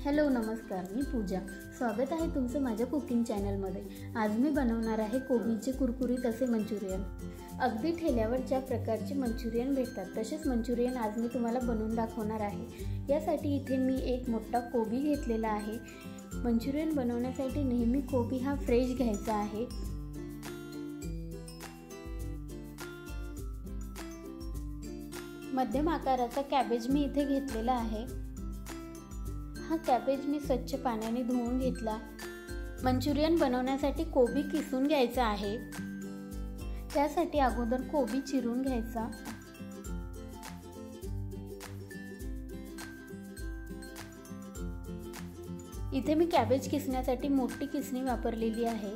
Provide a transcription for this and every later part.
Hello नमस्कार, मी पूजा. स्वागत आहे तुमचं माझ्या कुकिंग चॅनलमध्ये. आज मी बनवणार आहे कोबीचे कुरकुरीत असे मंचुरियन. अगदी ठेल्यावर ज्या प्रकारचे मंचुरियन भेटतात तसेच मंचुरियन आज मी तुम्हाला बनवून दाखवणार आहे. यासाठी इथे मी एक मोठा कोबी घेतलेला आहे. मंचुरियन बनवण्यासाठी नेहमी कोबी हा फ्रेश घ्यायचा आहे. मध्यम आकाराचा कॅबेज मी इथे घेतलेला आहे. हा कॅबेज मी स्वच्छ पाण्याने धुवून घेतला. मंचुरियन बनवण्यासाठी कोबी किसून घ्यायचा आहे. त्यासाठी अगोदर कोबी चिरून घ्यायचा. इथे मी कॅबेज किसण्यासाठी मोठी किसणी वापरलेली आहे.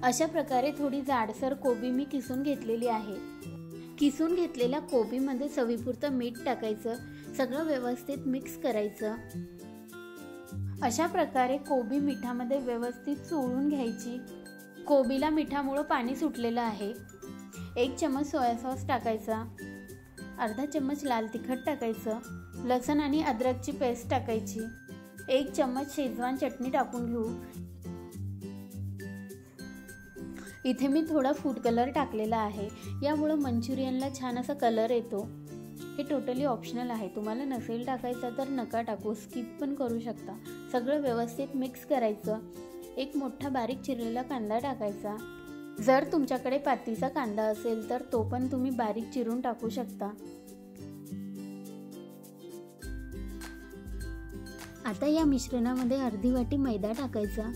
अशा प्रकारे थोडी जाडसर कोबी मी किसून घेतलेली आहे. किसून घेतलेल्या कोबीमध्ये चवीपुरतं मीठ टाकायचं. सगळं व्यवस्थित मिक्स करायचं. अशा प्रकारे कोबी मिठामध्ये व्यवस्थित चोळून घ्यायची. कोबीला मिठामुळे पाणी सुटलेलं आहे. 1 चम्मच सोया सॉस टाकायचा. अर्धा चम्मच लाल तिखट टाकायचं. लसूण आणि अद्रकची पेस्ट टाकायची. 1 चम्मच शेजवान चटणी टाकून घेऊ. इथे मी थोडा फूड कलर टाकलेला आहे. यामुळे मंचुरियनला छान असा कलर येतो. हे टोटली ऑप्शनल आहे. तुम्हाला नसेल टाकायचं तर नका टाकू, स्किप पण करू शकता. सगळं व्यवस्थित मिक्स करायचं. एक मोठा बारीक चिरलेला कांदा टाकायचा. जर तुमच्याकडे पातीचा कांदा असेल तर तो पण तुम्ही बारीक चिरून टाकू शकता. आता या मिश्रणामध्ये अर्धी वाटी मैदा टाकायचा.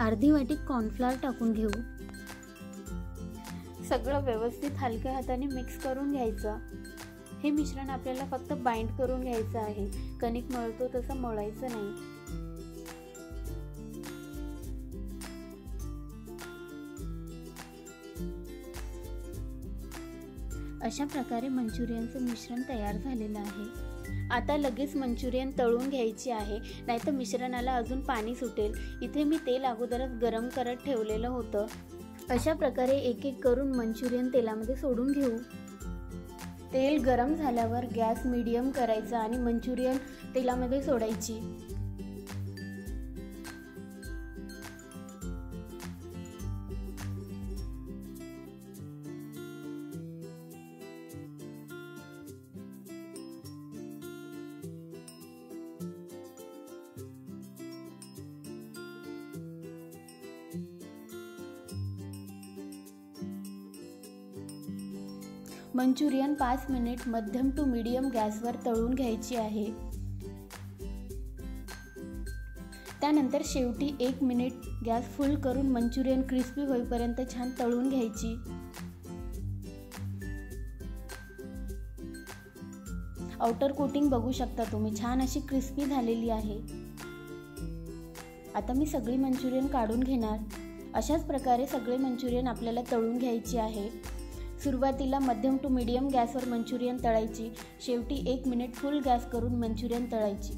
अर्धी वाटी कॉर्नफ्लोअर टाकून घेऊ. सगळं व्यवस्थित हलक्या हाताने मिक्स करून घ्यायचं. हे मिश्रण आपल्याला फक्त बाइंड करून घ्यायचं आहे. कणिक मळतो तसं मळायचं नाही. अशा प्रकारे मंचुरियनचं मिश्रण तयार झालेलं आहे. आता लगेच मंचुरियन तळून घ्यायची आहे, नाहीतर मिश्रणाला अजून पाणी सुटेल. इथे मी तेल अगोदरच गरम करत ठेवलेलं होतं. अशा प्रकारे एक एक करून मंचुरियन तेलामध्ये सोडून घेऊ. तेल गरम झाल्यावर गॅस मीडियम करायचा आणि मंचुरियन तेलामध्ये सोडायची. मंचुरियन 5 मिनिट मध्यम टू मीडियम गॅसवर तळून घ्यायची आहे. त्यानंतर शेवटी 1 मिनिट गॅस फुल करून मंचुरियन क्रिस्पी होईपर्यंत छान तळून घ्यायची. आउटर कोटिंग बघू शकता तुम्ही, छान अशी क्रिस्पी झालेली आहे. आता मी सगळी मंचुरियन काढून घेणार. अशाच प्रकारे सगळे मंचुरियन आपल्याला तळून घ्यायची आहे. सुरुवातीला मध्यम टू मीडियम गॅसवर मंचुरियन तळायची. शेवटी 1 मिनिट फुल गॅस करून मंचुरियन तळायची.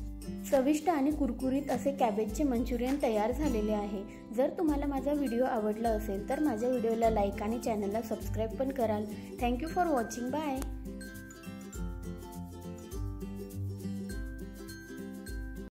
चविष्ट आणि कुरकुरीत असे कॅबेजचे मंचुरियन तयार झालेले आहे. जर तुम्हाला माझा व्हिडिओ आवडला असेल तर माझ्या व्हिडिओला लाईक आणि चॅनलला सबस्क्राईब पण कराल. Thank you for watching. बाय.